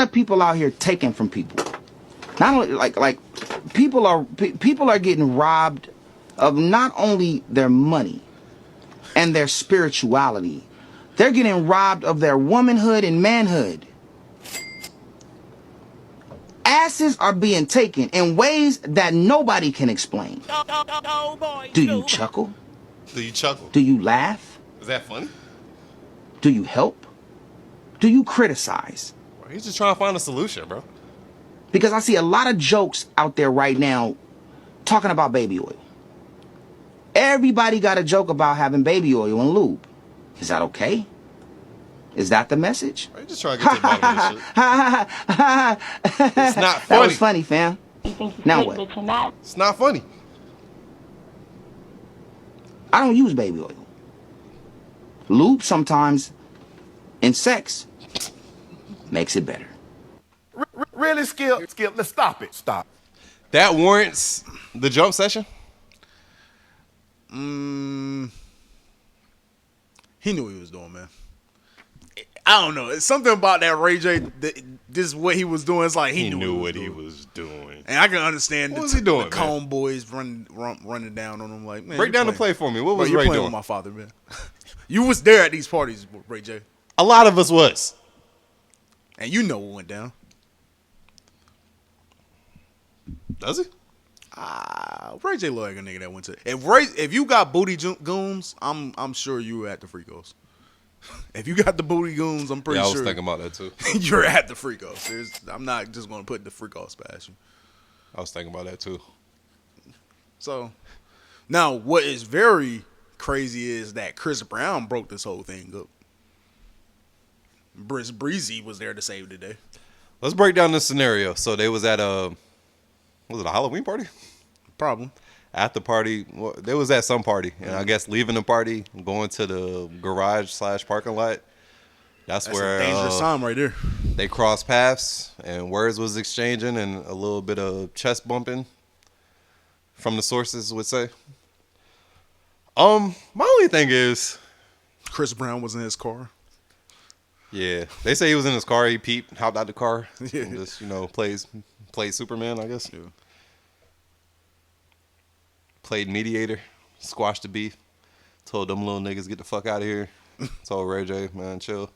of people out here taking from people. Not only like people are getting robbed of not only their money and their spirituality, they're getting robbed of their womanhood and manhood. Asses are being taken in ways that nobody can explain. Do you chuckle? Do you chuckle? Do you laugh? Is that funny? Do you help? Do you criticize? He's just trying to find a solution, bro. Because I see a lot of jokes out there right now talking about baby oil. Everybody got a joke about having baby oil and lube. Is that okay? Is that the message? Are you just trying to get to the bottom of this shit? It's not funny. That was funny, fam. Now what? It's not funny. I don't use baby oil. Lube sometimes in sex makes it better. Really, Skip? Let's stop it. Stop. That warrants the jump session? He knew what he was doing, man. I don't know. It's something about that Ray J. This is what he was doing. It's like he knew what he was doing. And I can understand what was he doing, the Cone boys running down on him. Like, man, break down the play for me. What was Ray doing? With my father, man. You was there at these parties, Ray J. A lot of us was. And you know what went down. Does he? Ray J look like a nigga that went to. If you got booty goons, I'm sure you were at the Fricos. If you got the booty goons, I'm pretty sure. Yeah, I was thinking about that too. You're at the Fricos. I'm not just going to put the Fricos past you. I was thinking about that too. So, now what is very crazy is that Chris Brown broke this whole thing up. Breezy was there to save the day. Let's break down this scenario. So they was at was it a Halloween party? Problem. At the party, well, they was at some party, and I guess leaving the party, going to the garage/parking lot. That's where a dangerous time right there. They crossed paths, and words was exchanging, and a little bit of chest bumping. From the sources would say. My only thing is, Chris Brown was in his car. Yeah, they say he was in his car. He peeped, hopped out the car, Yeah. and just played Superman, I guess. Yeah. Played mediator, squashed the beef, told them little niggas get the fuck out of here. Told Ray J, man, chill.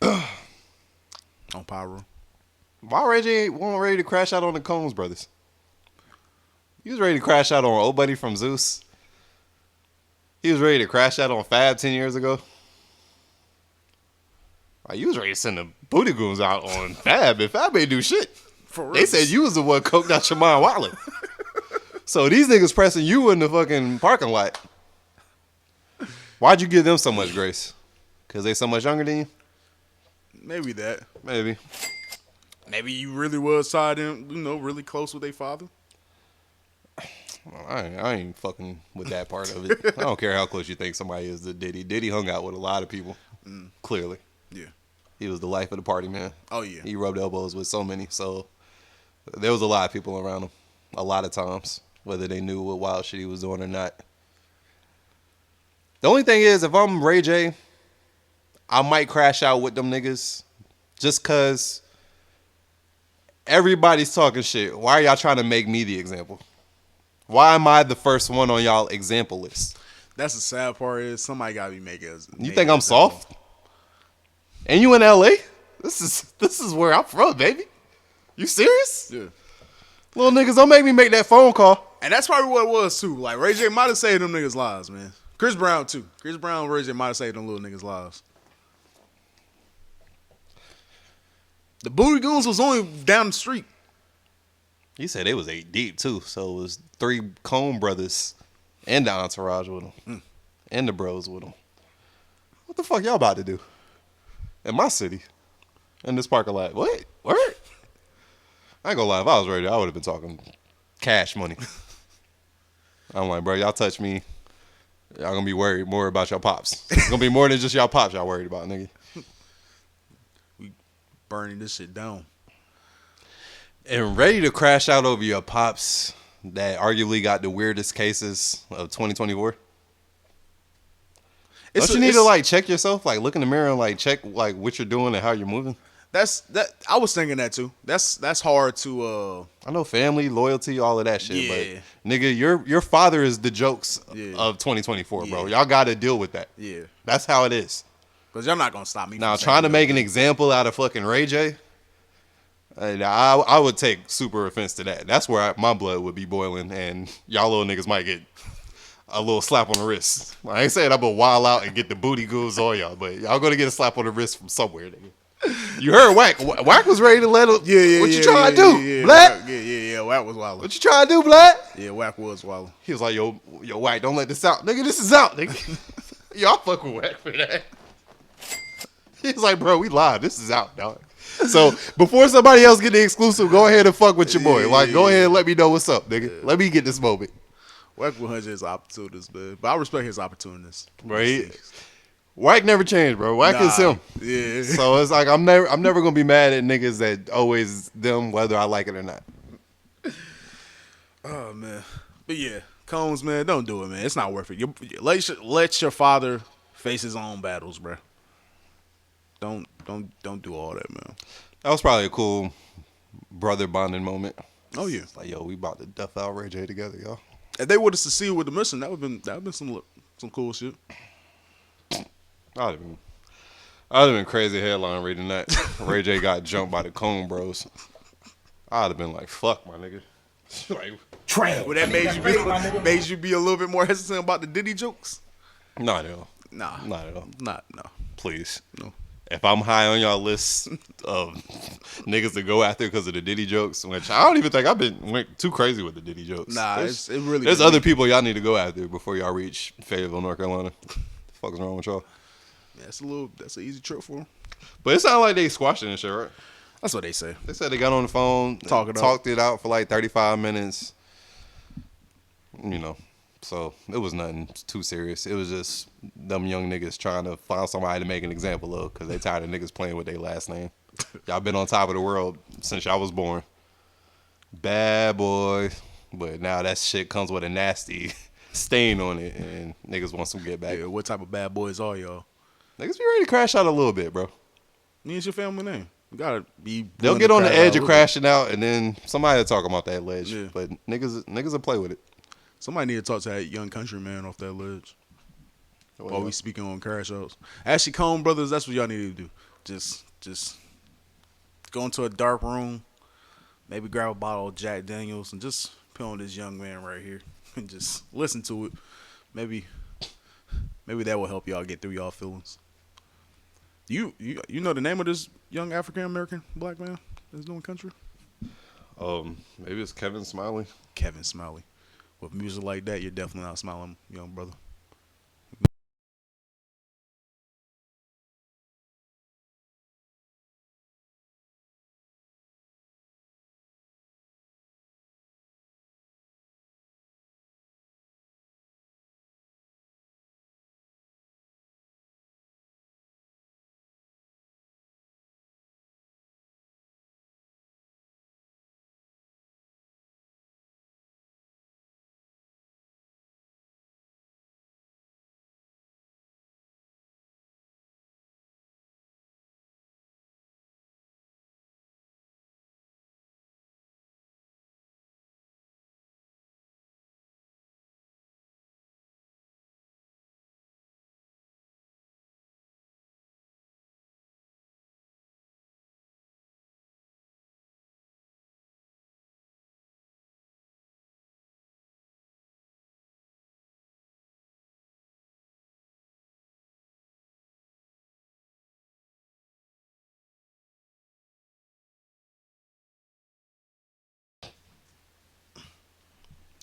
On Pyro. Why Ray J wasn't ready to crash out on the Combs brothers? He was ready to crash out on old buddy from Zeus. He was ready to crash out on Fab 10 years ago. Like, you was ready to send the booty goons out on Fab, and Fab ain't do shit. For real. They said you was the one coked out your mind wallet. So these niggas pressing you in the fucking parking lot. Why'd you give them so much grace? Because they so much younger than you? Maybe that. Maybe. Maybe you really was tied in, really close with their father. Well, I ain't fucking with that part of it. I don't care how close you think somebody is to Diddy. Diddy hung out with a lot of people, clearly. Yeah. He was the life of the party, man. Oh, yeah. He rubbed elbows with so many, so there was a lot of people around him a lot of times, whether they knew what wild shit he was doing or not. The only thing is, if I'm Ray J, I might crash out with them niggas just because everybody's talking shit. Why are y'all trying to make me the example? Why am I the first one on y'all example list? That's the sad part is somebody got to be making us. You think I'm soft? And you in LA? This is where I'm from, baby. You serious? Yeah. Little niggas, don't make me make that phone call. And that's probably what it was, too. Like, Ray J might have saved them niggas' lives, man. Chris Brown, too. Chris Brown and Ray J might have saved them little niggas' lives. The Booty Goons was only down the street. He said it was 8 deep, too. So it was 3 Cone brothers and the entourage with them. And the bros with them. What the fuck y'all about to do? In my city. In this parking lot. What? Word? I ain't gonna lie. If I was ready, I would have been talking cash money. I'm like, bro, y'all touch me. Y'all gonna be worried more about your pops. It's gonna be more than just y'all pops y'all worried about, nigga. We burning this shit down. And ready to crash out over your pops that arguably got the weirdest cases of 2024. Don't you need to like check yourself, like look in the mirror and like check like what you're doing and how you're moving? I was thinking that too. That's hard to. I know family, loyalty, all of that shit. Yeah. But nigga, your father is the jokes Yeah. of 2024, bro. Yeah. Y'all got to deal with that. Yeah. That's how it is. Because y'all not gonna stop me. Now from trying to saying make an that. example out of fucking Ray J. I would take super offense to that. That's where my blood would be boiling, and y'all little niggas might get a little slap on the wrist. I ain't saying I'm gonna wild out and get the booty goos on y'all, but y'all gonna get a slap on the wrist from somewhere, nigga. You heard Wack. Wack was ready to let him. Yeah. What you trying to do, yeah, Black? Yeah. Wack was wild. What you trying to do, Black? Yeah, Wack was wild. He was like, yo, Wack, don't let this out. Nigga, this is out, nigga. Y'all fuck with Wack for that. He's like, bro, we live. This is out, dog. So before somebody else get the exclusive, go ahead and fuck with your boy. Go ahead and let me know what's up, nigga. Let me get this moment. Wack 100 is opportunist, man. But I respect his opportunists. Right? Wack never changed, bro. Wack is him. Yeah. So it's like I'm never gonna be mad at niggas that always them, whether I like it or not. Oh man. But yeah, Combs, man, don't do it, man. It's not worth it. Let your father face his own battles, bro. Don't do all that, man. That was probably a cool brother bonding moment. Oh yeah. It's like, yo, we about to duff out Ray J together, y'all. If they would have succeeded with the mission, that would have been some cool shit. I'd have been crazy headline reading that. Ray J got jumped by the Cone Bros. I'd have been like, fuck my nigga. Like, Trash. Well, that made you be a little bit more hesitant about the Diddy jokes? not at all. Nah. Not at all. No. Please. No. If I'm high on y'all list of niggas to go after because of the Diddy jokes, which I don't even think went too crazy with the Diddy jokes. Nah, there's other people y'all need to go after before y'all reach Fayetteville, North Carolina. The fuck is wrong with y'all? Yeah, that's an easy trip for them. But it sounded like they squashed it and shit, right? That's what they say. They said they got on the phone, talked it out for like 35 minutes. You know, so it was nothing too serious. It was just them young niggas trying to find somebody to make an example of because they tired of niggas playing with their last name. Y'all been on top of the world since y'all was born. Bad boy. But now that shit comes with a nasty stain on it, and niggas want some get back. Yeah, what type of bad boys are y'all? Niggas be ready to crash out a little bit, bro. Me and your family name. You gotta be. They'll get on the edge of crashing out, and then somebody will talk about that ledge. Yeah. But niggas will play with it. Somebody need to talk to that young country man off that ledge. Oh, While yeah. we speaking on crash outs. Actually, Cone Brothers, that's what y'all need to do. Just go into a dark room, maybe grab a bottle of Jack Daniels, and just put on this young man right here and just listen to it. Maybe that will help y'all get through y'all feelings. You know the name of this young African American black man that's doing country? Maybe it's Kevin Smiley. Kevin Smiley. With music like that, you're definitely not smiling, young brother.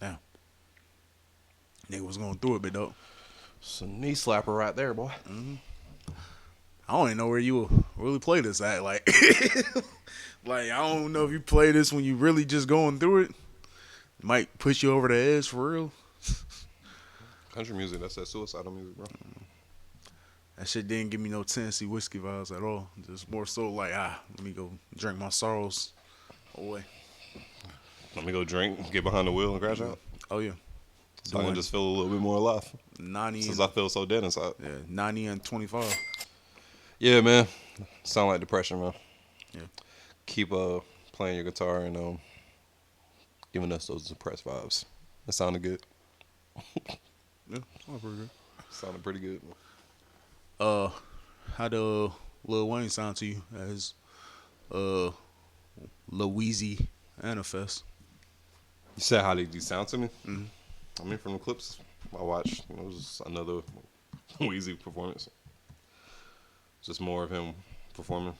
Now, nigga was going through it, big dog. Some knee slapper right there, boy. I don't even know where you really play this at. Like, like I don't know if you play this when you really just going through it. It might push you over the edge for real. Country music, that's that suicidal music, bro. That shit didn't give me no Tennessee whiskey vibes at all. Just more so like, let me go drink my sorrows away. Let me go drink, get behind the wheel, and crash out. Oh yeah. So I can just feel a little bit more alive. 90 Since I feel so dead inside. Yeah, 90 and 25. Yeah, man. Sound like depression, man. Yeah. Keep playing your guitar and giving us those depressed vibes. That sounded good. Yeah, sounded pretty good. Sounded pretty good. How do Lil Wayne sound to you as Lil Weezyana Fest? You said how did he sound to me? I mean, from the clips I watched, it was another Weezy performance. Just more of him performing.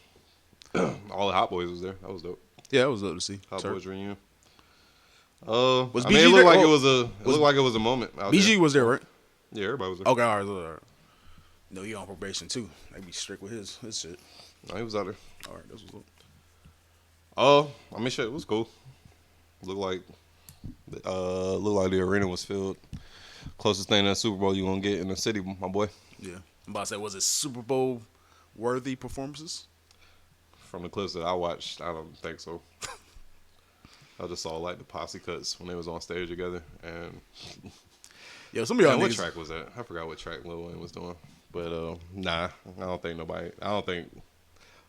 All the Hot Boys was there. That was dope. Yeah, that was up to see. Hot Sir. Boys reunion. Was I mean, BG it looked there? like Oh, it looked like it was a moment. Out BG there. was there, right? Yeah, everybody was there. Okay, all right. No, he on probation too. They be strict with his shit. No, he was out there. All right, that's what's up. I mean, shit, it was cool. Looked like the arena was filled. Closest thing to a Super Bowl you gonna get in the city, my boy. Yeah, I'm about to say, was it Super Bowl worthy performances? From the clips that I watched, I don't think so. I just saw like the posse cuts when they was on stage together, and Yo, some of y'all what niggas. track was that? I forgot what track Lil Wayne was doing, but nah, I don't think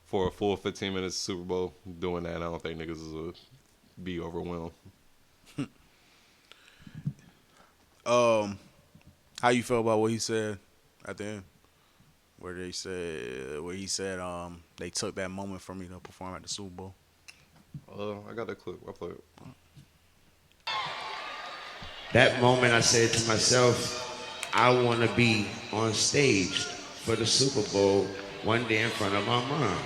for a full 15 minutes Super Bowl doing that, I don't think niggas is be overwhelmed. How you feel about what he said at the end, where he said they took that moment from me to perform at the Super Bowl? I got that clip. I'll play it. That moment I said to myself, I want to be on stage for the Super Bowl one day in front of my mom.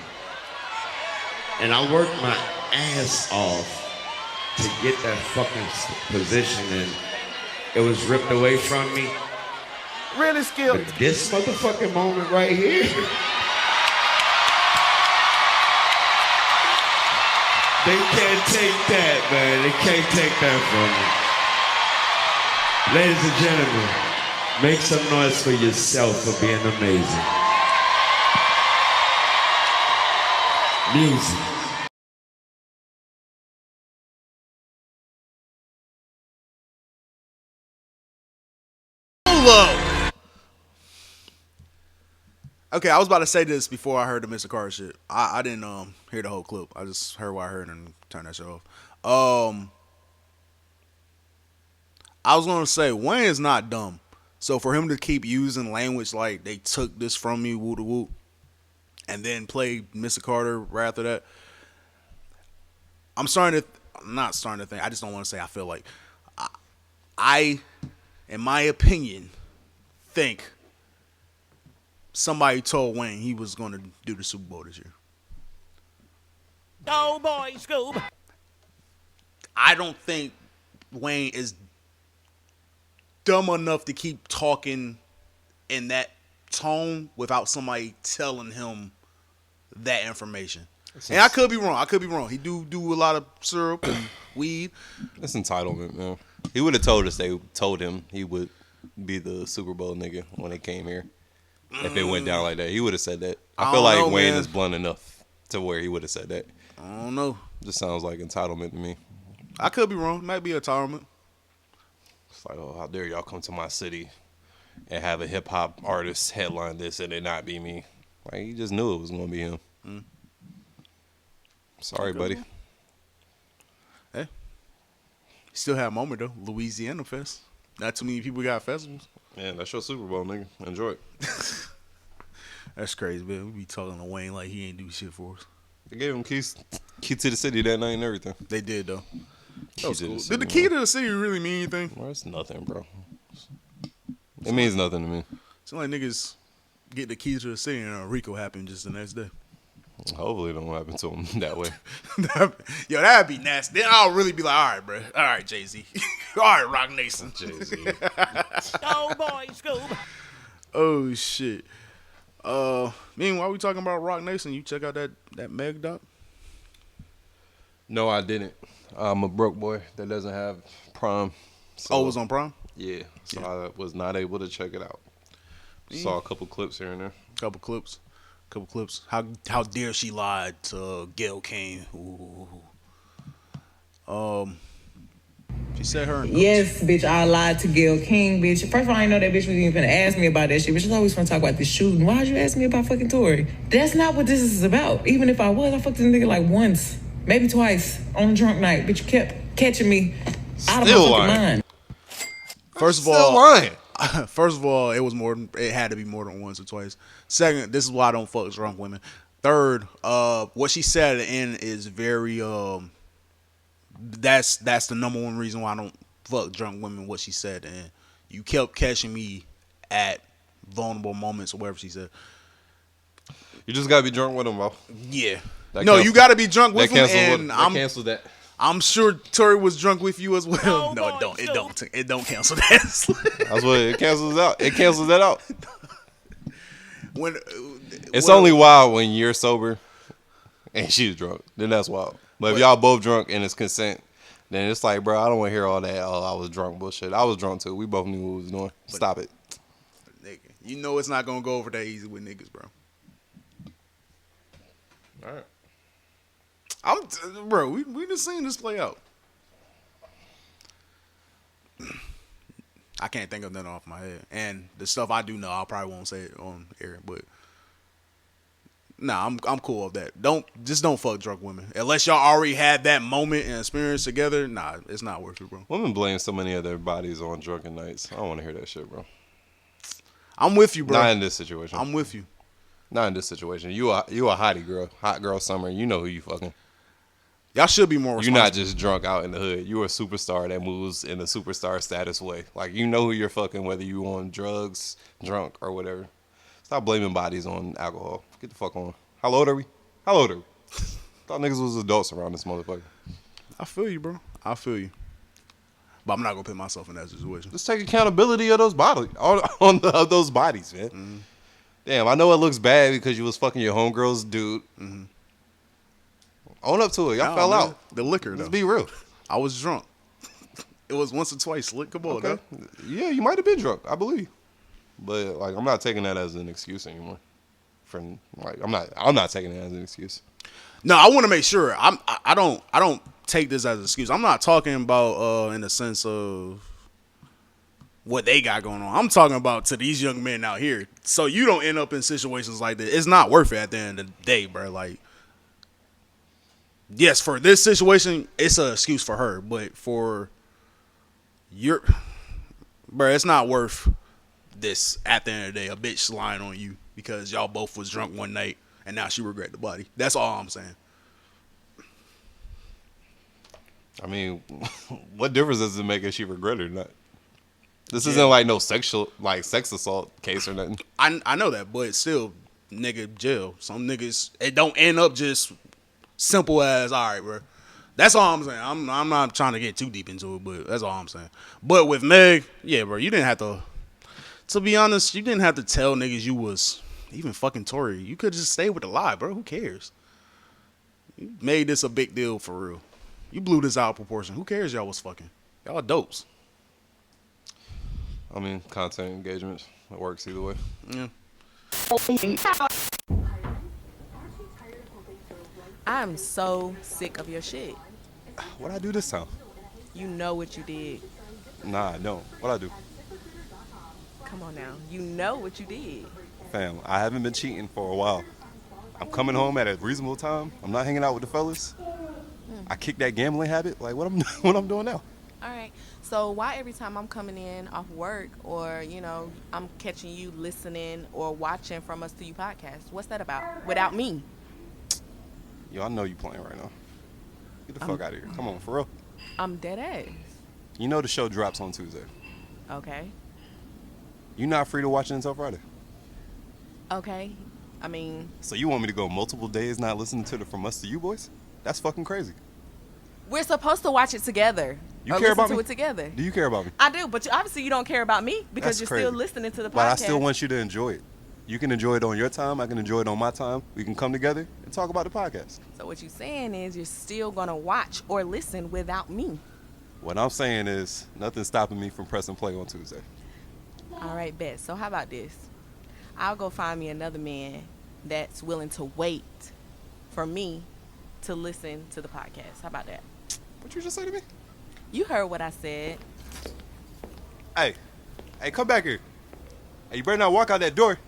And I worked my ass off to get that fucking position, and it was ripped away from me. Really, Skip? But this motherfucking moment right here, they can't take that, man. They can't take that from me. Ladies and gentlemen, make some noise for yourself for being amazing. Music. Okay, I was about to say this before I heard the Mr. Carter shit. I didn't hear the whole clip. I just heard what I heard and turned that shit off. I was gonna say Wayne is not dumb, so for him to keep using language like they took this from me, woo to woo, and then play Mr. Carter right after that, I'm not starting to think. I just don't want to say. I feel like I, in my opinion, think somebody told Wayne he was going to do the Super Bowl this year. Oh boy, Scoob. I don't think Wayne is dumb enough to keep talking in that tone without somebody telling him that information. And I could be wrong. He do a lot of syrup and weed. That's entitlement, man. He would have told us they told him he would be the Super Bowl nigga when they came here. If it went down like that, he would have said that. I feel don't like know, Wayne man. is blunt enough to where he would have said that. I don't know. Just sounds like entitlement to me. I could be wrong. Might be a retirement. It's like, oh, how dare y'all come to my city and have a hip hop artist headline this and it not be me? Like, he just knew it was gonna be him. Sorry, buddy. Hey, still have a moment though. Louisiana Fest. Not too many people got festivals. Man, that's your Super Bowl, nigga. Enjoy it. That's crazy, man. We be talking to Wayne like he ain't do shit for us. They gave him key to the city that night and everything. They did though. That was to the cool. city, Did the key to the city really mean anything? Well, it's nothing, bro. It means nothing to me. Some like niggas get the key to the city and a Rico happened just the next day. Hopefully it don't happen to him that way. Yo, that'd be nasty. Then I'll really be like, all right, bro. All right, Jay-Z. All right, Rock Nation. Jay-Z. Oh boy, Scoob. Oh, shit. Meanwhile, we talking about Rock Nation. You check out that Meg doc? No, I didn't. I'm a broke boy that doesn't have Prime. So, It was on Prime? Yeah. So I was not able to check it out. Saw a couple clips here and there. Couple clips. How dare she lied to Gail Kane? Ooh. She said her and Yes, bitch, I lied to Gail King, bitch. First of all, I didn't know that bitch was even gonna ask me about that shit. Bitch, she's always gonna talk about this shooting. Why'd you ask me about fucking Tory? That's not what this is about. Even if I was, I fucked this nigga like once, maybe twice on a drunk night. Bitch, you kept catching me out of my Still fucking lying. mind. First of Still all, lying. First of all, it had to be more than once or twice. Second, this is why I don't fuck drunk women. Third, what she said at the end is very that's the number one reason why I don't fuck drunk women. What she said, and you kept catching me at vulnerable moments or whatever she said. You just gotta be drunk with them, bro. Yeah. That No, cancel- you got to be drunk with That them, and cancel that. I'm sure Tori was drunk with you as well. No, No, it don't. It boy, don't. It don't cancel that. That's what it cancels out. It cancels that out. when It's when- only wild when you're sober and she's drunk. Then that's wild. But if y'all both drunk and it's consent, then it's like, bro, I don't want to hear all that. Oh, I was drunk bullshit. I was drunk too. We both knew what we was doing. Stop it. nigga, you know it's not gonna go over that easy with niggas, bro. All right. Bro, we just seen this play out. I can't think of nothing off my head, and the stuff I do know, I probably won't say it on air, but nah, I'm cool with that. Don't fuck drunk women unless y'all already had that moment and experience together. Nah, it's not worth it, bro. Women blame so many of their bodies on drunken nights. I don't want to hear that shit, bro. I'm with you, bro. Not in this situation. I'm with you. Not in this situation. You a hottie girl, hot girl summer. You know who you fucking. Y'all should be more You're responsible. not just drunk out in the hood. You're a superstar that moves in a superstar status way. Like, you know who you're fucking, whether you on drugs, drunk, or whatever. Stop blaming bodies on alcohol. Get the fuck on. How old are we? Thought niggas was adults around this motherfucker. I feel you, bro. I feel you. But I'm not gonna put myself in that situation. Just take accountability of those bodies, of those bodies, man. Mm-hmm. Damn, I know it looks bad because you was fucking your homegirl's dude. Mm-hmm. Own up to it. Y'all Nah, fell man. out. The liquor, Let's though. be real. I was drunk. It was once or twice. Slick, come on, Okay. Yeah, you might have been drunk. I believe. But like, I'm not taking that as an excuse anymore. I'm not taking it as an excuse. No, I want to make sure. I don't take this as an excuse. I'm not talking about in the sense of what they got going on. I'm talking about to these young men out here. So you don't end up in situations like this. It's not worth it at the end of the day, bro. Like, yes, for this situation, it's an excuse for her, but for bro, it's not worth this at the end of the day. A bitch lying on you because y'all both was drunk one night and now she regret the body. That's all I'm saying. I mean, what difference does it make if she regretted it or not? This isn't like no sex assault case or nothing. I know that, but still, nigga, jail. Some niggas, it don't end up just simple as, all right, bro. That's all I'm saying. I'm not trying to get too deep into it, but that's all I'm saying. But with Meg, yeah, bro, you didn't have to be honest, you didn't have to tell niggas you was even fucking Tory. You could just stay with the lie, bro. Who cares? You made this a big deal for real. You blew this out of proportion. Who cares y'all was fucking? Y'all dopes. I mean, content engagements. It works either way. Yeah. I'm so sick of your shit. What'd I do this time? You know what you did. Nah, I don't. What'd I do? Come on now. You know what you did. Fam, I haven't been cheating for a while. I'm coming home at a reasonable time. I'm not hanging out with the fellas. I kicked that gambling habit. Like, what I'm doing now? All right. So why every time I'm coming in off work or, I'm catching you listening or watching From Us to You podcast, what's that about? Without me? Yo, I know you playing right now. Get the fuck out of here. Come on, for real. I'm dead ass. You know the show drops on Tuesday. Okay. You not free to watch it until Friday. Okay. I mean, So you want me to go multiple days not listening to the From Us to You boys? That's fucking crazy. we're supposed to watch it together. You or care listen about to me? it together. Do you care about me? I do, but obviously you don't care about me because That's you're crazy. still listening to the podcast. But I still want you to enjoy it. You can enjoy it on your time. I can enjoy it on my time. We can come together and talk about the podcast. So what you're saying is you're still going to watch or listen without me. What I'm saying is nothing's stopping me from pressing play on Tuesday. All right, bet. So how about this? I'll go find me another man that's willing to wait for me to listen to the podcast. How about that? What you just say to me? You heard what I said. Hey, come back here. Hey, you better not walk out that door.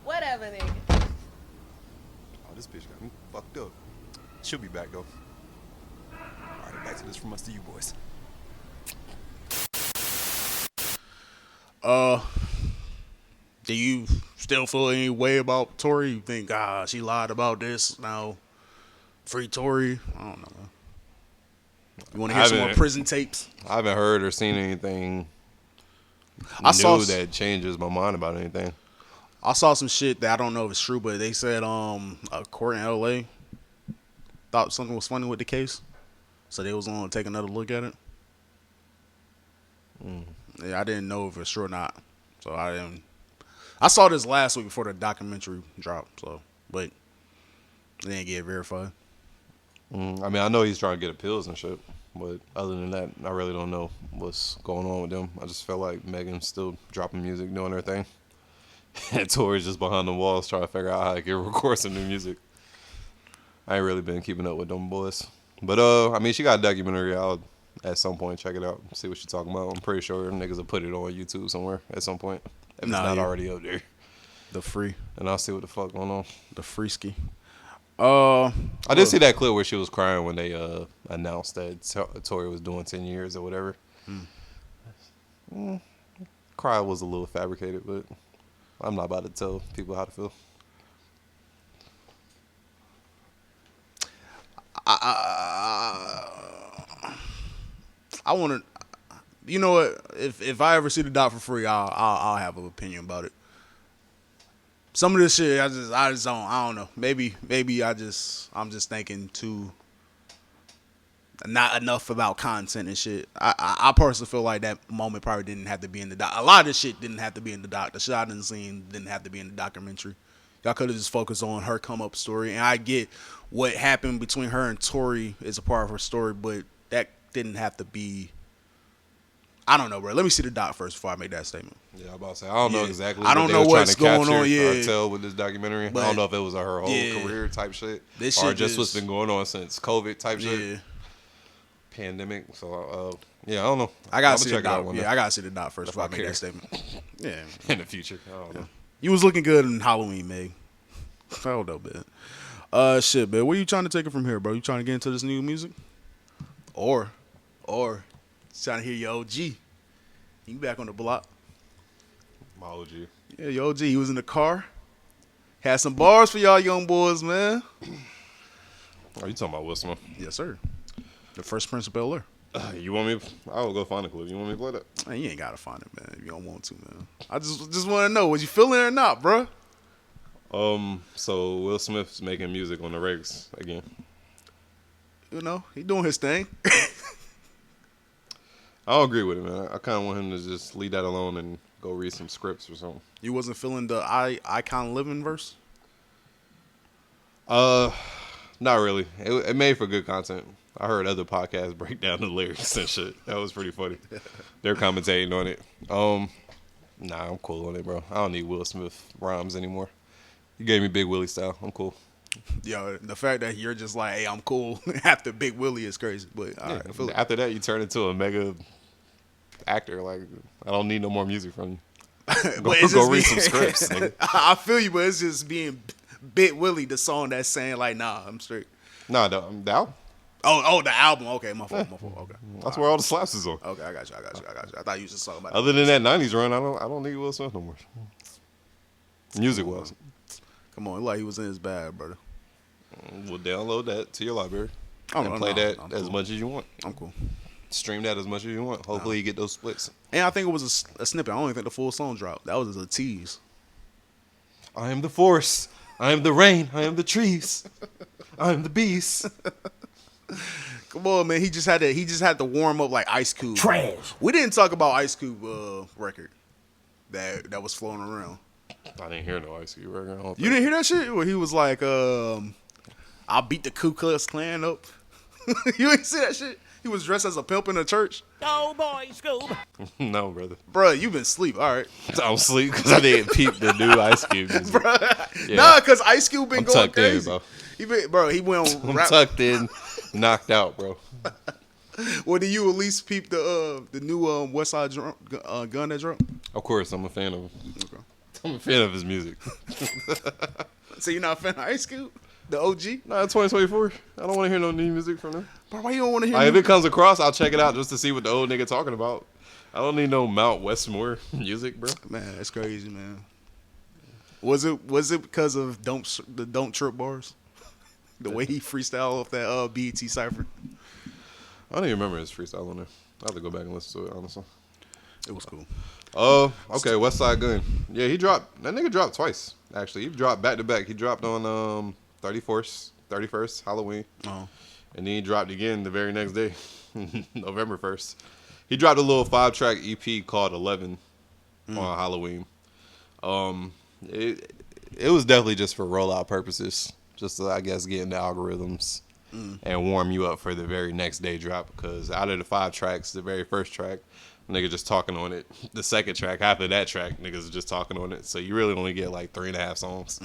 Whatever, nigga. Oh, this bitch got me fucked up. She'll be back though. All right, back to this from us to you boys. Do you still feel any way about Tory? You think, she lied about this? Now, free Tory? I don't know, man. You want to hear some more prison tapes? I haven't heard or seen anything that changes my mind about anything. I saw some shit that I don't know if it's true, but they said a court in LA thought something was funny with the case, so they was going to take another look at it. Yeah, I didn't know if it's true or not, so I didn't. I saw this last week before the documentary dropped, but it didn't get verified. I mean, I know he's trying to get appeals and shit, but other than that, I really don't know what's going on with them. I just feel like Megan's still dropping music, doing her thing. And Tori's just behind the walls trying to figure out how to get record some new music. I ain't really been keeping up with them boys. But, I mean, she got a documentary out at some point. Check it out. See what she's talking about. I'm pretty sure niggas will put it on YouTube somewhere at some point. If it's not already up there. The free. And I'll see what the fuck going on. The free ski. I did see that clip where she was crying when they announced that Tory was doing 10 years or whatever. Cry was a little fabricated, but I'm not about to tell people how to feel. I want to. You know what? If I ever see the doc for free, I'll have an opinion about it. Some of this shit, I just don't. I don't know. Maybe I'm just thinking too. Not enough about content and shit. I personally feel like that moment probably didn't have to be in the doc. A lot of this shit didn't have to be in the doc. The shit I didn't see didn't have to be in the documentary. Y'all could have just focused on her come up story. And I get what happened between her and Tory is a part of her story, but that didn't have to be. I don't know, bro. Let me see the doc first before I make that statement. Yeah, I'm about to say I don't know exactly. I don't know what's going on. Yeah, I tell with this documentary. But I don't know if it was her whole career type shit, or just what's been going on since COVID type shit. Pandemic. So I don't know. I gotta see the doc. I gotta see the doc first before I make that statement. Yeah, in the future. I don't know. You was looking good in Halloween, Meg. I don't know, man. Shit, man. Where you trying to take it from here, bro? You trying to get into this new music, or trying to hear your OG? You back on the block? My OG. Yeah, your OG. He was in the car. Had some bars for y'all young boys, man. Are you talking about Will Smith? Yes, sir. The First Prince of Bel-Air. You want me? I will go find a clip. You want me to play that? Man, you ain't gotta find it, man. If you don't want to, man. I just want to know, was you feeling it or not, bro? So Will Smith's making music on the regs again. You know, he doing his thing. I don't agree with it, man. I kind of want him to just leave that alone and go read some scripts or something. You wasn't feeling the Icon Living verse? Not really. It made for good content. I heard other podcasts break down the lyrics and shit. That was pretty funny. They're commentating on it. Nah, I'm cool on it, bro. I don't need Will Smith rhymes anymore. You gave me Big Willie style. I'm cool. Yo, the fact that you're just like, hey, I'm cool after Big Willie is crazy. But all right, I feel after that, you turn into a mega actor. Like, I don't need no more music from you. Go read some scripts. Nigga. I feel you, but it's just being Big Willie, the song that's saying like, nah, I'm straight. Nah, the album. Oh, the album. Okay, my fault. Okay, that's where all the slaps is on. Okay, I got you. I thought you was just talking about. Other than that '90s run, I don't need Will Smith no more. Music was. Come on, like he was in his bag, brother. We'll download that to your library and play that as much as you want. I'm cool. Stream that as much as you want. Hopefully you get those splits. And I think it was a snippet. I don't even think the full song dropped. That was a tease. I am the force. I am the rain. I am the trees. I am the beast. Come on, man. He just had to warm up like Ice Cube. Trash. We didn't talk about Ice Cube record that was floating around. I didn't hear no Ice Cube record. You didn't hear that shit? Where he was like, I'll beat the Ku Klux Klan up. You ain't see that shit? He was dressed as a pimp in a church. Oh boy, Scoob. No, brother. Bro, you been asleep. All right. I'm asleep because I didn't peep the new Ice Cube music. Yeah. Nah, because Ice Cube been going crazy. In, bro. He went on I'm tucked in, knocked out, bro. Well, did you at least peep the new Westside Gunn that dropped? Of course, I'm a fan of him. Okay. I'm a fan of his music. So you're not a fan of Ice Cube, the OG? Nah, 2024. I don't want to hear no new music from them. Bro, why you don't want to hear? Like, if it comes across, I'll check it out just to see what the old nigga talking about. I don't need no Mount Westmore music, bro. Man, that's crazy, man. Was it because of the don't trip bars? The way he freestyled off that BET cipher. I don't even remember his freestyle on there. I have to go back and listen to it, honestly. It was cool. Okay, Westside Gunn. Yeah, that nigga dropped twice, actually. He dropped back to back. He dropped on 31st, Halloween. Oh. And then he dropped again the very next day, November 1st. He dropped a little 5-track EP called 11 on Halloween. It was definitely just for rollout purposes, just to, I guess, get in the algorithms and warm you up for the very next day drop. Because out of the 5 tracks, the very first track, nigga just talking on it. The second track, after that track, niggas are just talking on it. So you really only get like 3.5 songs.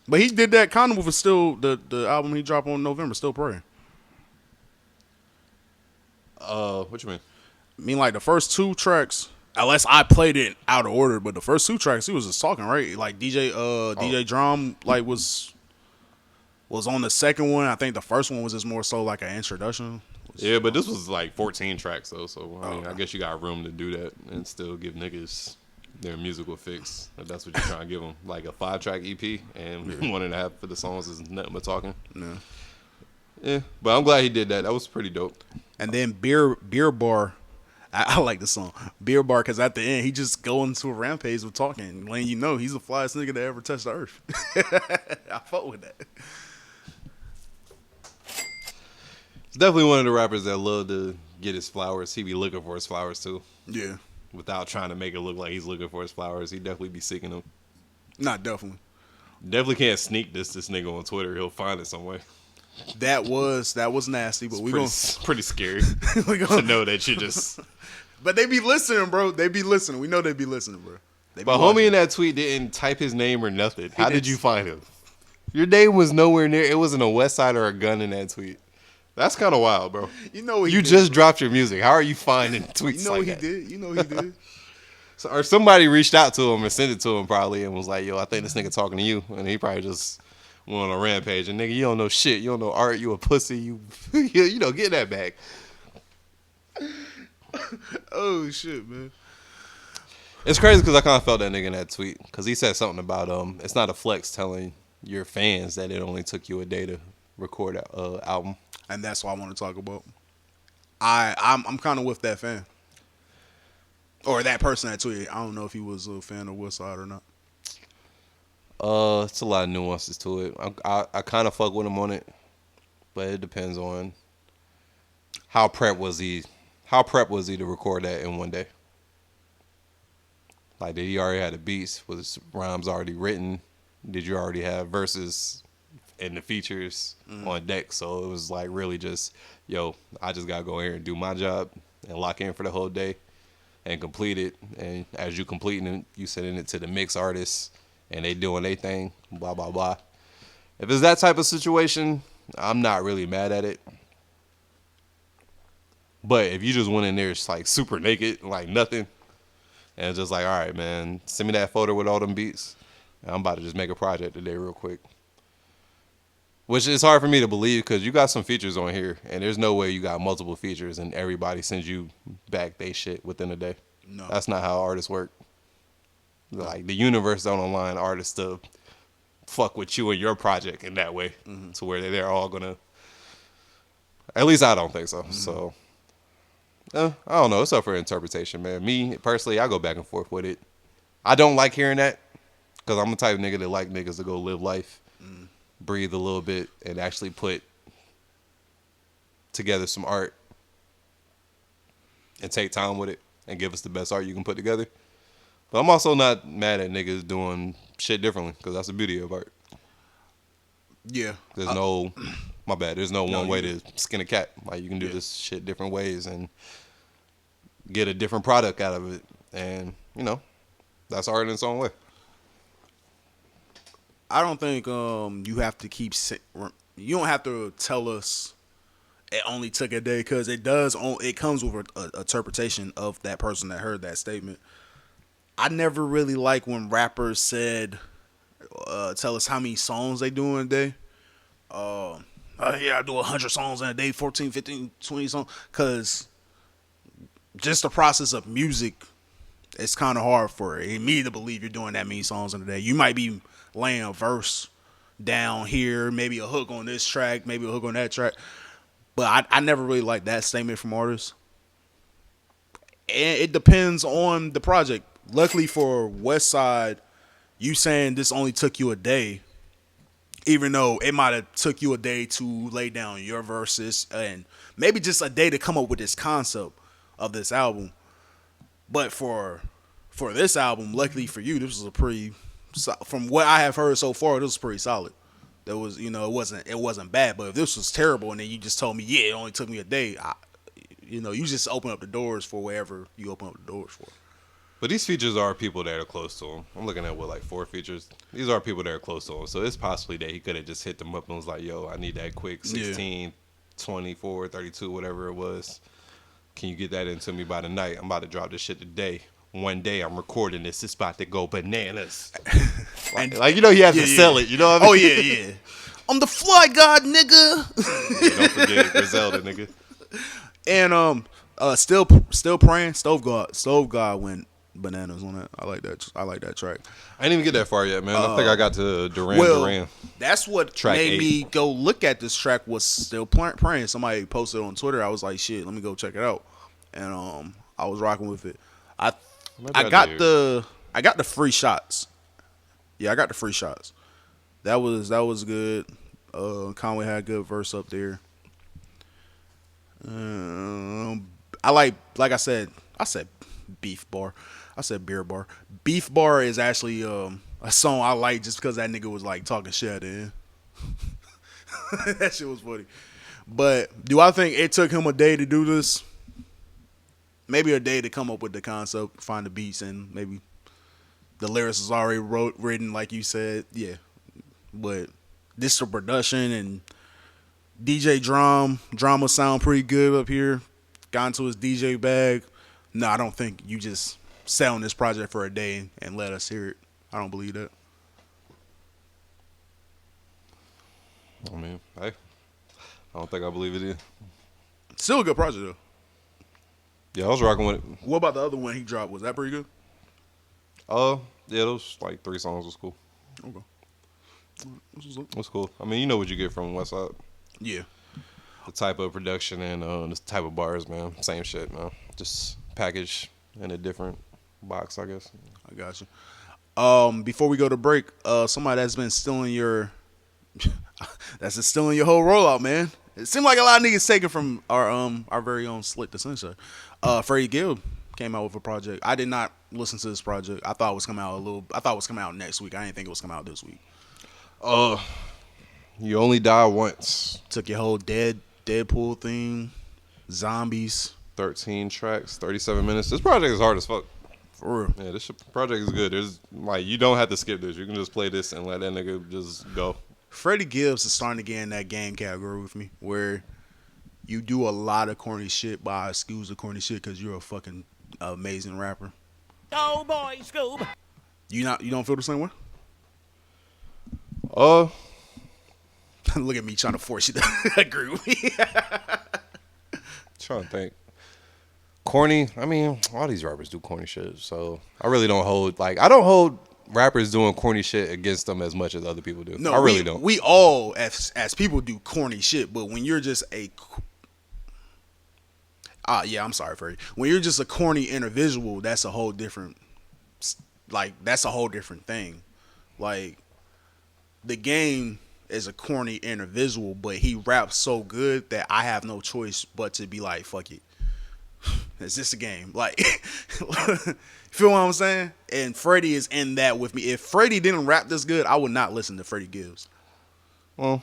But he did that kind of with still the album he dropped on November, Still Praying. What you mean? I mean, like the first 2 tracks, unless I played it out of order, but the first 2 tracks he was just talking, right? Like DJ Drum like was on the second one. I think the first one was just more so like an introduction. Yeah, but this was like 14 tracks though, so I mean, I guess you got room to do that and still give niggas their musical fix. If that's what you're trying to give them, like a 5-track EP and 1.5 for the songs is nothing but talking. Yeah, but I'm glad he did that. That was pretty dope. And then Beer Bar. I like the song Beer Bar because at the end he just go into a rampage with talking, letting you know he's the flyest nigga that ever touched the earth. I fuck with that. It's definitely one of the rappers that love to get his flowers. He be looking for his flowers too. Yeah. Without trying to make it look like he's looking for his flowers, he definitely be seeking them. Not definitely. Definitely can't sneak this nigga on Twitter. He'll find it some way. That was nasty, but pretty scary to know that you just. But they be listening, bro. They be listening. We know they be listening, bro. But homie in that tweet didn't type his name or nothing. How did you find him? Your name was nowhere near. It wasn't a West Side or a Gun in that tweet. That's kind of wild, bro. You know what you just dropped your music. How are you finding tweets? You know like what he that? did. You know what he did. So, or somebody reached out to him or sent it to him probably and was like, "Yo, I think this nigga talking to you," and he probably just went on a rampage. And nigga, you don't know shit. You don't know art. You a pussy. You know, get that back. Oh shit, man. It's crazy because I kind of felt that nigga in that tweet because he said something about it's not a flex telling your fans that it only took you a day to record an album. And that's what I want to talk about. I'm kind of with that fan. Or that person that tweeted. I don't know if he was a fan of Westside or not. It's a lot of nuances to it. I kind of fuck with him on it, but it depends on how prep was he to record that in one day. Like, did he already have the beats? Was rhymes already written? Did you already have verses and the features on deck? So it was like really just, yo, I just gotta go here and do my job and lock in for the whole day and complete it. And as you completing it, you sending it to the mix artists and they doing their thing, blah, blah, blah. If it's that type of situation, I'm not really mad at it. But if you just went in there it's like super naked, like nothing, and it's just like, all right, man, send me that photo with all them beats. I'm about to just make a project today real quick. Which is hard for me to believe because you got some features on here, and there's no way you got multiple features and everybody sends you back they shit within a day. No. That's not how artists work. Like, the universe don't align artists to fuck with you and your project in that way to where they're all going to... At least I don't think so. So, I don't know. It's up for interpretation, man. Me, personally, I go back and forth with it. I don't like hearing that because I'm the type of nigga that like niggas to go live life, breathe a little bit, and actually put together some art and take time with it and give us the best art you can put together. But I'm also not mad at niggas doing shit differently because that's the beauty of art. Yeah. There's my bad. There's no one way to skin a cat. Like, you can do this shit different ways and get a different product out of it. And, you know, that's art in its own way. I don't think you have to you don't have to tell us it only took a day because it comes with a interpretation of that person that heard that statement. I never really like when rappers said, tell us how many songs they do in a day. Yeah, I do 100 songs in a day, 14, 15, 20 songs. Because just the process of music, it's kind of hard for me to believe you're doing that many songs in a day. You might be laying a verse down here, maybe a hook on this track, maybe a hook on that track. But I never really liked that statement from artists. And it depends on the project. Luckily for Westside, you saying this only took you a day, even though it might have took you a day to lay down your verses and maybe just a day to come up with this concept of this album. But for this album, luckily for you, this was a pretty, from what I have heard so far, this was pretty solid. There was, it wasn't bad. But if this was terrible and then you just told me, yeah, it only took me a day, you just open up the doors for wherever you open up the doors for. But these features are people that are close to him. I'm looking at like 4 features. These are people that are close to him. So it's possibly that he could have just hit them up and was like, yo, I need that quick 16, 24, 32, whatever it was. Can you get that into me by the night? I'm about to drop this shit today. One day I'm recording this. It's about to go bananas. Like, he had to sell it. You know what I mean? Oh, yeah. I'm the fly god, nigga. Yeah, don't forget Griselda, nigga. And still praying. Stove God went bananas on that. I like that track. I didn't even get that far yet, man. I think I got to Duran. That's what track made 8. me go look at this track. Was Still Praying. Somebody posted on Twitter. I was like, shit, let me go check it out. And I was rocking with it. I got the free shots. Yeah, I got the free shots. That was good. Conway had a good verse up there. I like I said beef bar. I said beer bar. Beef bar is actually a song I like just because that nigga was like talking shit at the end. That shit was funny. But do I think it took him a day to do this? Maybe a day to come up with the concept, find the beats, and maybe the lyrics is already written, like you said. Yeah, but this the production and DJ drama sound pretty good up here. Got into his DJ bag. No, I don't think you just sat on this project for a day and let us hear it. I don't believe that. I mean, hey, I don't think I believe it is. Still a good project though. Yeah, I was rocking with it. What about the other one he dropped? Was that pretty good? Yeah, those like 3 songs was cool. Okay. It was cool. I mean, you know what you get from Westside. Yeah. The type of production and the type of bars, man. Same shit, man. Just packaged in a different box, I guess. I got you. Before we go to break, somebody that's been stealing your whole rollout, man. It seemed like a lot of niggas taken from our very own Slick the Sunshine. Freddie Gibbs came out with a project. I did not listen to this project. I thought it was coming out next week. I didn't think it was coming out this week. You only die once. Took your whole Deadpool theme, zombies. 13 tracks, 37 minutes. This project is hard as fuck. For real. Yeah, this project is good. There's like, you don't have to skip this. You can just play this and let that nigga just go. Freddie Gibbs is starting to get in that game category with me, where you do a lot of corny shit, but I excuse the corny shit because you're a fucking amazing rapper. Oh boy, Scoob. You don't feel the same way? Look at me trying to force you to agree with me. Trying to think. Corny. I mean, all these rappers do corny shit, so I really don't hold rappers doing corny shit against them as much as other people do. No, I really don't. We all, as people, do corny shit, but when you're just I'm sorry, Freddie. When you're just a corny individual, that's a whole different thing. Like, the game is a corny individual, but he raps so good that I have no choice but to be like, fuck it. It's just a game. Like, feel what I'm saying? And Freddie is in that with me. If Freddie didn't rap this good, I would not listen to Freddie Gibbs. Well,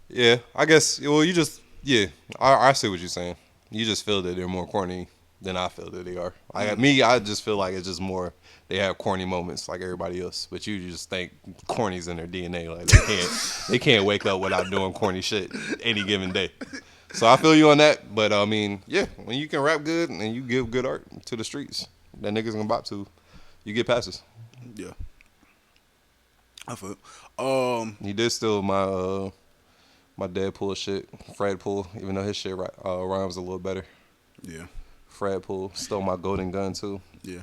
yeah, I guess. Well, you just, yeah, I see what you're saying. You just feel that they're more corny than I feel that they are. I just feel like it's just more, they have corny moments like everybody else, but you just think corny's in their DNA. Like, they can't wake up without doing corny shit any given day. So I feel you on that. But I mean, yeah, when you can rap good and you give good art to the streets, that niggas gonna bop to, you get passes. Yeah. I feel. He did steal my my Deadpool shit, Fred Pool, even though his shit rhymes a little better. Yeah. Fred Pool stole my golden gun too. Yeah.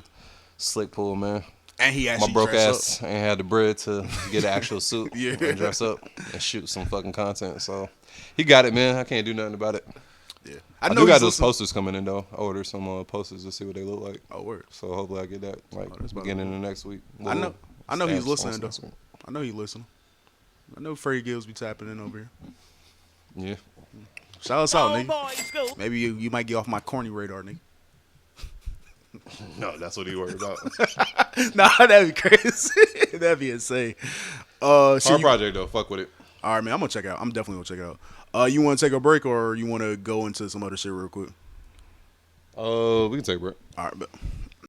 Slick Pool, man. And he actually My broke dressed ass ain't had the bread to get an actual suit Yeah. and dress up and shoot some fucking content. So he got it, man. I can't do nothing about it. Yeah. I do got those posters coming in though. I ordered some posters to see what they look like. Oh, word. So hopefully I get that like beginning of next week. I know he's listening though. Next week. I know he's listening. I know Freddie Gibbs be tapping in over here. Yeah. Shout us out, Oh, nigga. boy, Scoop. Maybe you might get off my corny radar, nigga. No, that's what he worried about. Nah, that'd be crazy. That'd be insane. Hard project though. Fuck with it. All right, man. I'm gonna check it out. I'm definitely gonna check it out. You want to take a break or you want to go into some other shit real quick? We can take a break. All right, but.